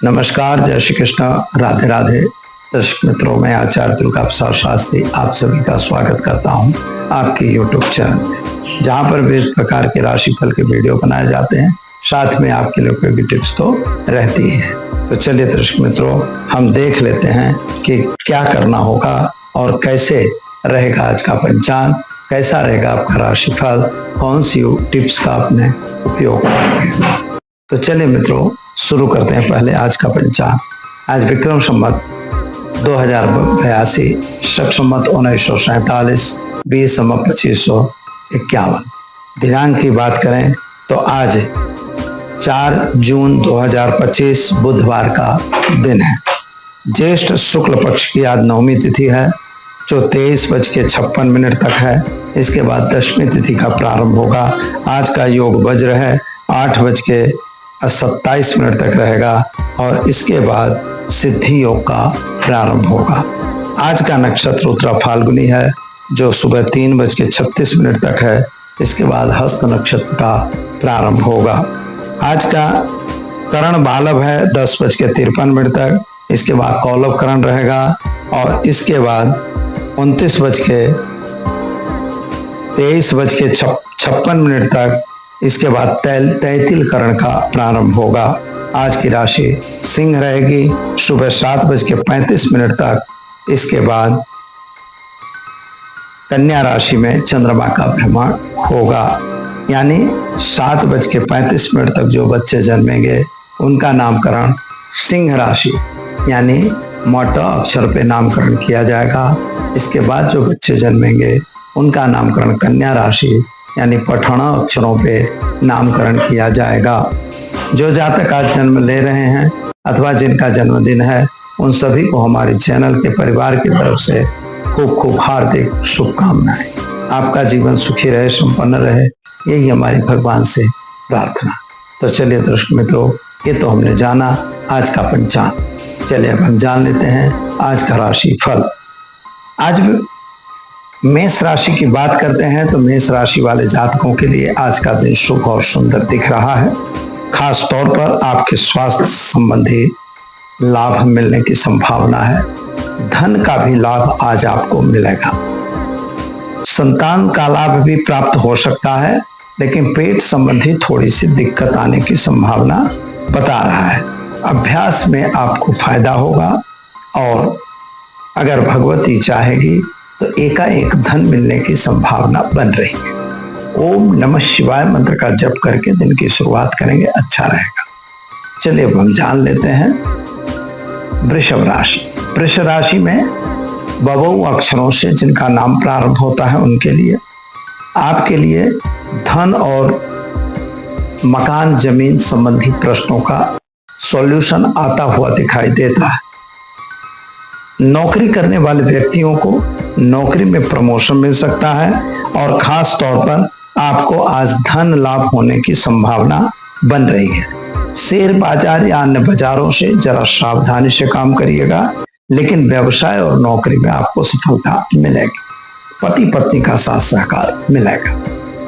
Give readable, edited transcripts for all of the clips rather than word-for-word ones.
नमस्कार, जय श्री कृष्ण, राधे राधे। दर्शक मित्रों, मैं आचार्य दुर्गा प्रसाद शास्त्री आप सभी का स्वागत करता हूं आपके YouTube चैनल में, जहां पर विभिन्न प्रकार के राशिफल के वीडियो बनाए जाते हैं। साथ में आपके लिए उपयोगी टिप्स तो रहती है। तो चलिए दर्शक मित्रों, हम देख लेते हैं कि क्या करना होगा और कैसे रहेगा आज का पंचांग, कैसा रहेगा आपका राशिफल, कौन सी टिप्स का आपने उपयोग करेंगे। तो चलिए मित्रों, शुरू करते हैं पहले आज का पंचांग। आज विक्रम संवत 2082, शक संवत 1947, 20 संवत 2551। दिनांक की बात करें तो आज 4 जून 2025 बुधवार का दिन है। ज्येष्ठ शुक्ल पक्ष की आज नवमी तिथि है, जो 23:56 तक है। इसके बाद दशमी तिथि का प्रारंभ होगा। आज का योग वज्र है, 8:27 तक रहेगा और इसके बाद सिद्धि योग का प्रारंभ होगा। आज का नक्षत्र उत्तरा फाल्गुनी है, जो सुबह 3:36 तक है। इसके बाद हस्त नक्षत्र का प्रारंभ होगा। आज का करण बालव है 10:53 तक। इसके बाद कौलव करण रहेगा और इसके बाद 23:56 तक। इसके बाद तैतिल करण का प्रारंभ होगा। आज की राशि सिंह रहेगी, सुबह 7:35 तक। इसके बाद कन्या राशि में चंद्रमा का भ्रमण होगा, यानी 7:35 तक जो बच्चे जन्मेंगे उनका नामकरण सिंह राशि यानी मोटा अक्षर पे नामकरण किया जाएगा। इसके बाद जो बच्चे जन्मेंगे उनका नामकरण कन्या राशि यानी पठाना अक्षरों पे नामकरण किया जाएगा। जो जातक आज जन्म ले रहे हैं अथवा जिनका जन्मदिन है, उन सभी को हमारे चैनल के परिवार की तरफ से खूब खूब हार्दिक शुभकामनाएं। आपका जीवन सुखी रहे, संपन्न रहे, यही हमारी भगवान से प्रार्थना। तो चलिए दर्शक मित्रों, ये तो हमने जाना आज का पंचांग। चलिए अब हम जान लेते हैं आज का राशि फल। आज मेष राशि की बात करते हैं तो मेष राशि वाले जातकों के लिए आज का दिन शुभ और सुंदर दिख रहा है। खास तौर पर आपके स्वास्थ्य संबंधी लाभ मिलने की संभावना है। धन का भी लाभ आज आपको मिलेगा। संतान का लाभ भी प्राप्त हो सकता है, लेकिन पेट संबंधी थोड़ी सी दिक्कत आने की संभावना बता रहा है। अभ्यास में आपको फायदा होगा और अगर भगवती चाहेगी तो एकाएक धन मिलने की संभावना बन रही है। ओम नमः शिवाय मंत्र का जप करके दिन की शुरुआत करेंगे, अच्छा रहेगा। चलिए अब हम जान लेते हैं वृषभ राशि। वृषभ राशि में बबऊ अक्षरों से जिनका नाम प्रारंभ होता है उनके लिए आपके लिए धन और मकान जमीन संबंधी प्रश्नों का सॉल्यूशन आता हुआ दिखाई देता है। नौकरी करने वाले व्यक्तियों को नौकरी में प्रमोशन मिल सकता है और खास तौर पर आपको आज धन लाभ होने की संभावना बन रही है। शेयर बाजार या अन्य बाजारों से जरा सावधानी से काम करिएगा, लेकिन व्यवसाय और नौकरी में आपको सफलता मिलेगी। पति पत्नी का साथ सहकार मिलेगा।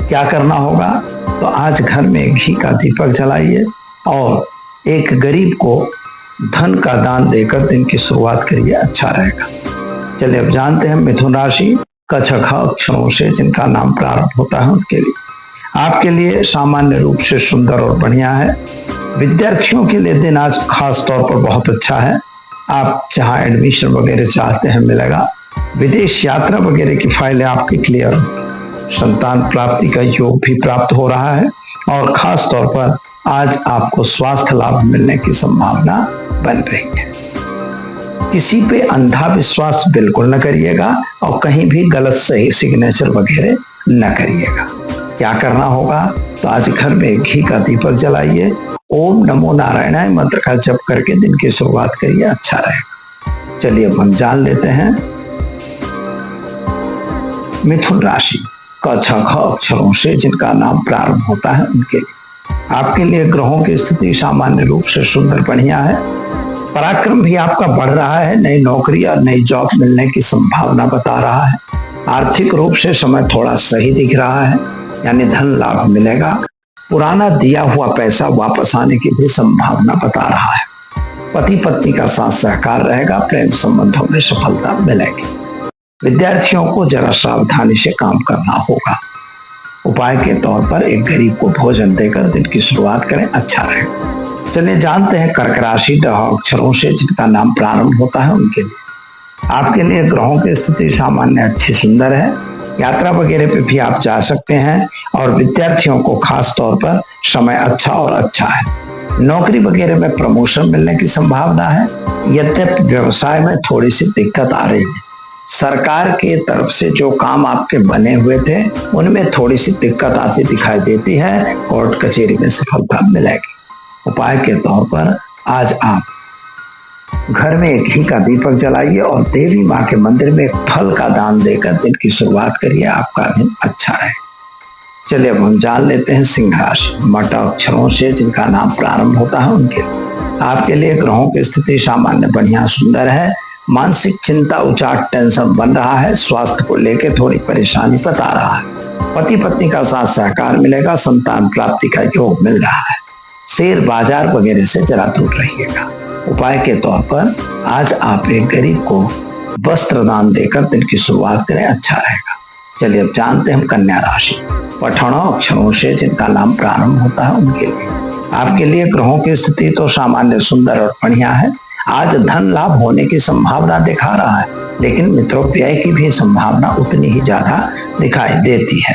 क्या करना होगा तो आज घर में घी का दीपक जलाइए और एक गरीब को धन का दान देकर दिन की शुरुआत करिए, अच्छा रहेगा। चलिए अब जानते हैं मिथुन राशि। कछ ख अक्षरों से जिनका नाम प्रारंभ होता है उनके लिए आपके लिए सामान्य रूप से सुंदर और बढ़िया है। विद्यार्थियों के लिए दिन आज खास तौर पर बहुत अच्छा है। आप जहां एडमिशन वगैरह चाहते हैं मिलेगा। विदेश यात्रा वगैरह की फाइलें आपकी क्लियर होगी। संतान प्राप्ति का योग भी प्राप्त हो रहा है और खास तौर पर आज आपको स्वास्थ्य लाभ मिलने की संभावना बन रही है। किसी पे अंधा विश्वास बिल्कुल न करिएगा और कहीं भी गलत सही सिग्नेचर वगैरह न करिएगा। क्या करना होगा तो आज घर में घी का दीपक जलाइए। ओम नमो नारायणाय मंत्र का जप करके दिन की शुरुआत करिए, अच्छा रहेगा। चलिए अब हम जान लेते हैं मिथुन राशि। क छ ख अक्षरों से जिनका नाम प्रारंभ होता है उनके लिए आपके लिए ग्रहों की स्थिति सामान्य रूप से सुंदर बढ़िया है। पराक्रम भी आपका बढ़ रहा है। नई नौकरी और नई जॉब मिलने की संभावना बता रहा है। आर्थिक रूप से समय थोड़ा सही दिख रहा है, यानी धन लाभ मिलेगा। पुराना दिया हुआ पैसा वापस आने की भी संभावना बता रहा है। पति पत्नी का साथ सहकार रहेगा, प्रेम संबंधों में सफलता मिलेगी। विद्यार्थियों को जरा सावधानी से काम करना होगा। उपाय के तौर पर एक गरीब को भोजन देकर दिन की शुरुआत करें, अच्छा रहेगा। चलिए जानते हैं कर्क राशि अक्षरों से जिनका नाम प्रारंभ होता है उनके लिए। आपके लिए ग्रहों की स्थिति सामान्य अच्छी सुंदर है। यात्रा वगैरह पे भी आप जा सकते हैं और विद्यार्थियों को खास तौर पर समय अच्छा और अच्छा है। नौकरी वगैरह में प्रमोशन मिलने की संभावना है, यद्यपि व्यवसाय में थोड़ी सी दिक्कत आ रही है। सरकार के तरफ से जो काम आपके बने हुए थे उनमें थोड़ी सी दिक्कत आती दिखाई देती है। कोर्ट कचहरी में सफलता मिलेगी। उपाय के तौर पर आज आप घर में एक घी का दीपक जलाइए और देवी माँ के मंदिर में एक फल का दान देकर दिन की शुरुआत करिए, आपका दिन अच्छा रहे। चलिए अब हम जान लेते हैं सिंह राशि मट अक्षरों से जिनका नाम प्रारंभ होता है उनके लिए। आपके लिए ग्रहों की स्थिति सामान्य बढ़िया सुंदर है। मानसिक चिंता उचाट टेंशन बन रहा है। स्वास्थ्य को लेकर थोड़ी परेशानी बता रहा है। पति पत्नी का साथ सहकार मिलेगा। संतान प्राप्ति का योग मिल रहा है। शेयर बाजार वगैरह से जरा दूर रहिएगा। उपाय के तौर पर आज आप एक गरीब को वस्त्र दान देकर दिन की शुरुआत करें, अच्छा रहेगा। चलिए अब जानते हैं कन्या राशि पठणों अक्षरों से जिनका नाम प्रारंभ होता है उनके लिए। आपके लिए ग्रहों की स्थिति तो सामान्य सुंदर और बढ़िया है। आज धन लाभ होने की संभावना दिखा रहा है, लेकिन मित्रों व्यय की भी संभावना उतनी ही ज्यादा दिखाई देती है।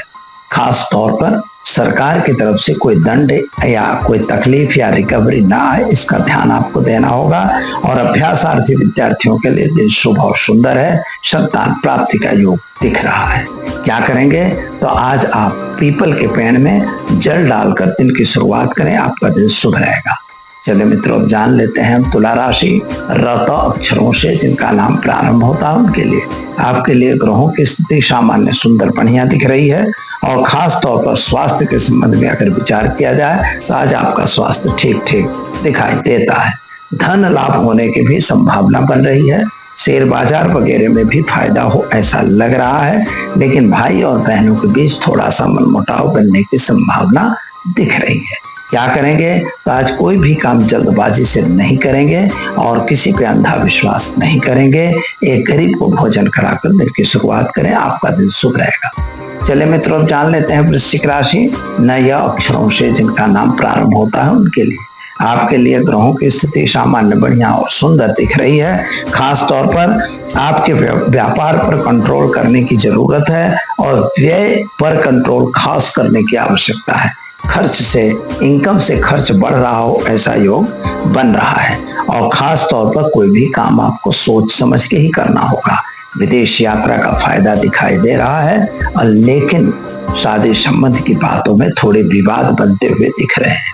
खास तौर पर सरकार की तरफ से कोई दंड या कोई तकलीफ या रिकवरी ना आए, इसका ध्यान आपको देना होगा। और अभ्यासार्थी विद्यार्थियों के लिए दिन शुभ और सुंदर है। संतान प्राप्ति का योग दिख रहा है। क्या करेंगे तो आज आप पीपल के पेड़ में जल डालकर दिन की शुरुआत करें, आपका दिन शुभ रहेगा। चलिए मित्रों अब जान लेते हैं हम तुला राशि रत अक्षरों से जिनका नाम प्रारंभ होता है उनके लिए। आपके लिए ग्रहों की स्थिति सामान्य सुंदर बढ़िया दिख रही है और खास तौर पर स्वास्थ्य के संबंध में अगर विचार किया जाए तो आज आपका स्वास्थ्य ठीक ठीक दिखाई देता है। धन लाभ होने की भी संभावना बन रही है। शेयर बाजार वगैरह में भी फायदा हो ऐसा लग रहा है, लेकिन भाई और बहनों के बीच थोड़ा सा मनमुटाव बनने की संभावना दिख रही है। क्या करेंगे तो आज कोई भी काम जल्दबाजी से नहीं करेंगे और किसी पे अंधा विश्वास नहीं करेंगे। एक गरीब को भोजन कराकर दिन की शुरुआत करें, आपका दिन शुभ रहेगा। चलिए मित्रों अब जान लेते हैं वृश्चिक राशि नय अक्षरों से जिनका नाम प्रारंभ होता है उनके लिए। आपके लिए ग्रहों की स्थिति सामान्य बढ़िया और सुंदर दिख रही है। खास तौर पर आपके व्यापार पर कंट्रोल करने की जरूरत है और व्यय पर कंट्रोल खास करने की आवश्यकता है। खर्च से इनकम से खर्च बढ़ रहा हो ऐसा योग बन रहा है और खास तौर पर कोई भी काम आपको सोच समझ के ही करना होगा। विदेश यात्रा का फायदा दिखाई दे रहा है और लेकिन शादी संबंध की बातों में थोड़े विवाद बनते हुए दिख रहे हैं।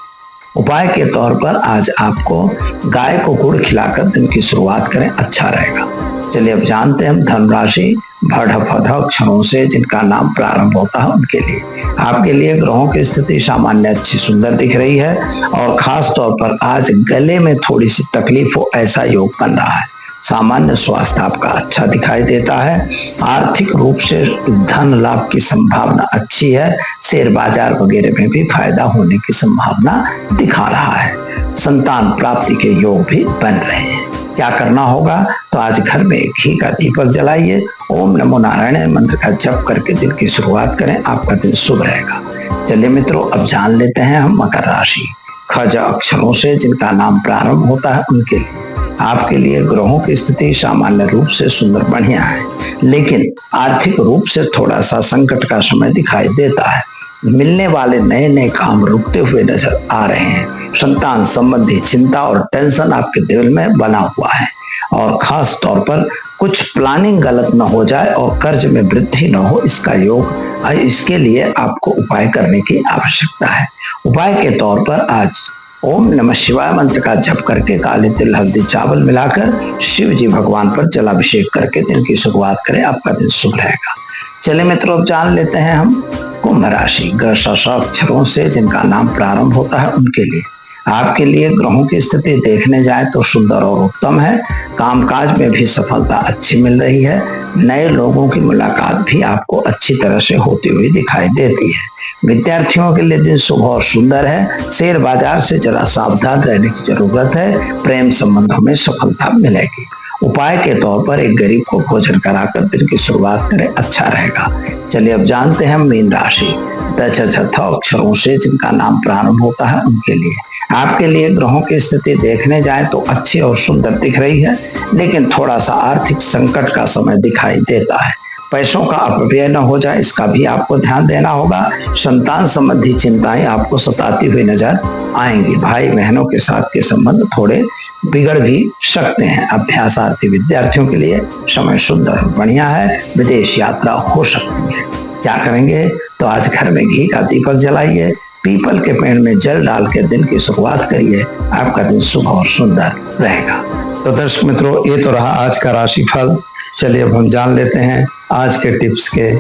उपाय के तौर पर आज आपको गाय को गुड़ खिलाकर दिन की शुरुआत करें, अच्छा रहेगा। चलिए अब जानते हैं हम धन राशि भड़ फध अक्षरों से जिनका नाम प्रारंभ होता है उनके लिए। आपके लिए ग्रहों की स्थिति सामान्य अच्छी सुंदर दिख रही है और खास तौर पर आज गले में थोड़ी सी तकलीफ हो ऐसा योग बन रहा है। सामान्य स्वास्थ्य आपका अच्छा दिखाई देता है। आर्थिक रूप से धन लाभ की संभावना अच्छी है। शेयर बाजार वगैरह में भी फायदा होने की संभावना दिखा रहा है। संतान प्राप्ति के योग भी बन रहे हैं। क्या करना होगा तो आज घर में घी का दीपक जलाइए, ओम नमो नारायण मंत्र का जप करके दिन की शुरुआत करें, आपका दिन शुभ रहेगा। चलिए मित्रों अब जान लेते हैं हम मकर राशि खज अक्षरों से जिनका नाम प्रारंभ होता है उनके लिए। आपके लिए ग्रहों की स्थिति सामान्य रूप से सुंदर बढ़िया है, लेकिन आर्थिक रूप से थोड़ा सा संकट का समय दिखाई देता है। मिलने वाले नए नए काम रुकते हुए नजर आ रहे हैं। संतान संबंधी चिंता और टेंशन आपके दिल में बना हुआ है और खास तौर पर कुछ प्लानिंग गलत न हो जाए और कर्ज में वृद्धि न हो, इसका योग इसके लिए आपको उपाय करने की आवश्यकता है। उपाय के तौर पर आज ओम नमः शिवाय मंत्र का जप करके काले तिल हल्दी चावल मिलाकर शिव जी भगवान पर जलाभिषेक करके दिन की शुरुआत करें, आपका दिन शुभ रहेगा। चले मित्रों अब जान लेते हैं हम कुंभ राशि ग अक्षरों से जिनका नाम प्रारंभ होता है उनके लिए। आपके लिए ग्रहों की स्थिति देखने जाए तो सुंदर और उत्तम है। कामकाज में भी सफलता अच्छी मिल रही है। नए लोगों की मुलाकात भी आपको अच्छी तरह से होती हुई दिखाई देती है। विद्यार्थियों के लिए दिन शुभ और सुंदर है। शेयर बाजार से जरा सावधान रहने की जरूरत है। प्रेम संबंधों में सफलता मिलेगी। उपाय के तौर पर एक गरीब को भोजन कराकर दिन की शुरुआत करें, अच्छा रहेगा। चलिए अब जानते हैं मीन राशि दशा अक्षरों से जिनका नाम प्रारंभ होता है उनके लिए। आपके लिए ग्रहों की स्थिति देखने जाए तो अच्छी और सुंदर दिख रही है, लेकिन थोड़ा सा आर्थिक संकट का समय दिखाई देता है। पैसों का अपव्यय न हो जाए इसका भी आपको ध्यान देना होगा। संतान संबंधी चिंताएं आपको सताती हुई नजर आएंगी। भाई बहनों के साथ के संबंध थोड़े बिगड़ भी सकते हैं। अभ्यासार्थी विद्यार्थियों के लिए समय सुंदर और बढ़िया है। विदेश यात्रा हो सकती है। क्या करेंगे तो आज घर में घी का दीपक जलाइए, पीपल के पेड़ में जल डाल के दिन की शुरुआत करिए। आपका दिन शुभ और सुंदर रहेगा। तो दर्शक मित्रों, ये तो रहा आज का राशिफल। चलिए अब हम जान लेते हैं आज के टिप्स के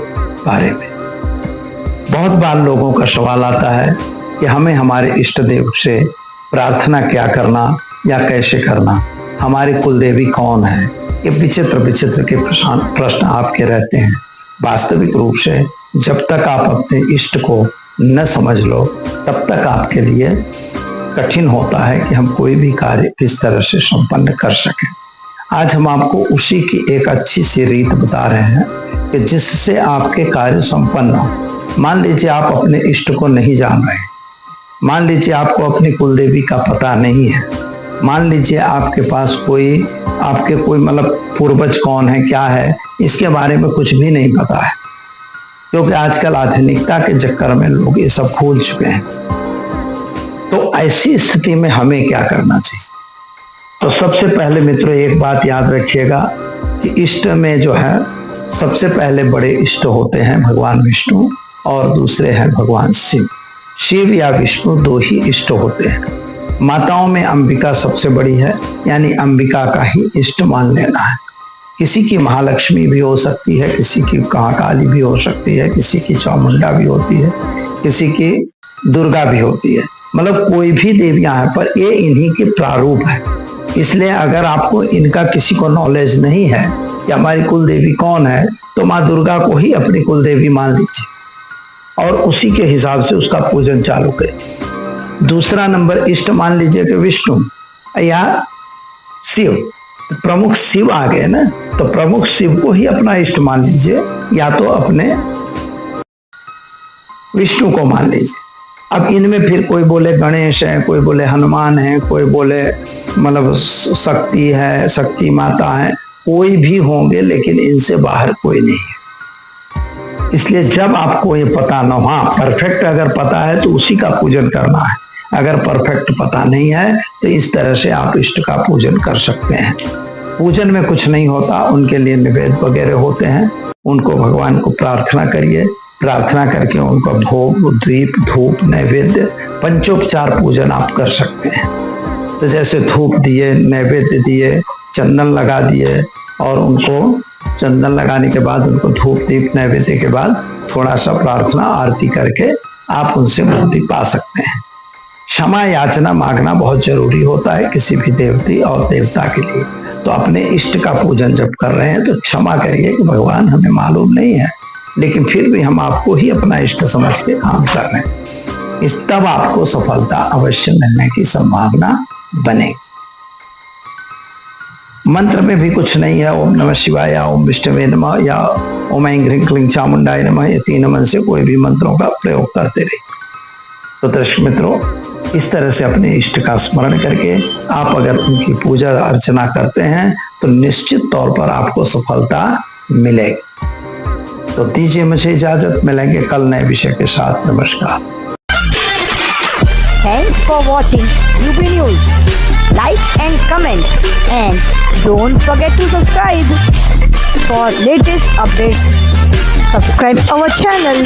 बारे में। बहुत बार लोगों का सवाल आता है कि हमें हमारे इष्ट देव से प्रार्थना क्या करना या कैसे करना, हमारी कुलदेवी कौन है। ये विचित्र विचित्र के प्रश्न आपके रहते हैं। वास्तविक रूप से जब तक आप अपने इष्ट को न समझ लो तब तक आपके लिए कठिन होता है कि हम कोई भी कार्य किस तरह से संपन्न कर सकें। आज हम आपको उसी की एक अच्छी सी रीत बता रहे हैं कि जिससे आपके कार्य संपन्न हो। मान लीजिए आप अपने इष्ट को नहीं जान रहे, मान लीजिए आपको अपनी कुलदेवी का पता नहीं है, मान लीजिए आपके पास कोई मतलब पूर्वज कौन है क्या है इसके बारे में कुछ भी नहीं पता है, क्योंकि आजकल आधुनिकता के चक्कर में लोग ये सब भूल चुके हैं। तो ऐसी स्थिति में हमें क्या करना चाहिए? तो सबसे पहले मित्रों एक बात याद रखिएगा कि इष्ट में जो है सबसे पहले बड़े इष्ट होते हैं भगवान विष्णु और दूसरे हैं भगवान शिव। शिव या विष्णु दो ही इष्ट होते हैं। माताओं में अंबिका सबसे बड़ी है, यानी अंबिका का ही इष्ट मान लेना है। किसी की महालक्ष्मी भी हो सकती है, किसी की महाकाली भी हो सकती है, किसी की चामुंडा भी होती है, किसी की दुर्गा भी होती है। मतलब कोई भी देवियां हैं, पर ये इन्हीं के प्रारूप है। इसलिए अगर आपको इनका किसी को नॉलेज नहीं है कि हमारी कुल देवी कौन है, तो माँ दुर्गा को ही अपनी कुल देवी मान लीजिए और उसी के हिसाब से उसका पूजन चालू करिए। दूसरा नंबर इष्ट मान लीजिए कि विष्णु या शिव, तो प्रमुख शिव आ गए ना, तो प्रमुख शिव को ही अपना इष्ट मान लीजिए या तो अपने विष्णु को मान लीजिए। अब इनमें फिर कोई बोले गणेश है, कोई बोले हनुमान है, कोई बोले मतलब शक्ति है, शक्ति माता है, कोई भी होंगे, लेकिन इनसे बाहर कोई नहीं है। इसलिए जब आपको ये पता न हो, हाँ परफेक्ट अगर पता है तो उसी का पूजन करना है। अगर परफेक्ट पता नहीं है तो इस तरह से आप इष्ट का पूजन कर सकते हैं। पूजन में कुछ नहीं होता, उनके लिए निवेद वगैरह होते हैं, उनको भगवान को प्रार्थना करिए, प्रार्थना करके उनको भोग दीप धूप नैवेद्य पंचोपचार पूजन आप कर सकते हैं। तो जैसे धूप दिए, नैवेद्य दिए, चंदन लगा दिए और उनको चंदन लगाने के बाद उनको धूप दीप नैवेद्य के बाद थोड़ा सा प्रार्थना आरती करके आप उनसे मुक्ति पा सकते हैं। क्षमा याचना मांगना बहुत जरूरी होता है किसी भी देवती और देवता के लिए। तो अपने इष्ट का पूजन जब कर रहे हैं तो क्षमा करिए कि भगवान हमें मालूम नहीं है, लेकिन फिर भी हम आपको ही अपना इष्ट समझ के काम कर रहे हैं। इस तब आपको सफलता अवश्य मिलने की संभावना बनेगी। मंत्र में भी कुछ नहीं है। ओम नमः शिवाय या ओम विष्णवे नमः या ओम ऐं ह्रीं क्लीं चामुंडाय नमः, ये तीन मन से कोई भी मंत्रों का प्रयोग करते रहिए। तो दर्शक मित्रों, इस तरह से अपने इष्ट का स्मरण करके आप अगर उनकी पूजा अर्चना करते हैं तो निश्चित तौर पर आपको सफलता मिलेगी। तो दीजिए मुझे इजाजत, मिलेंगे कल नए विषय के साथ। नमस्कार। Thanks for watching UP News. Like and comment, and don't forget to subscribe for latest updates. Subscribe our channel.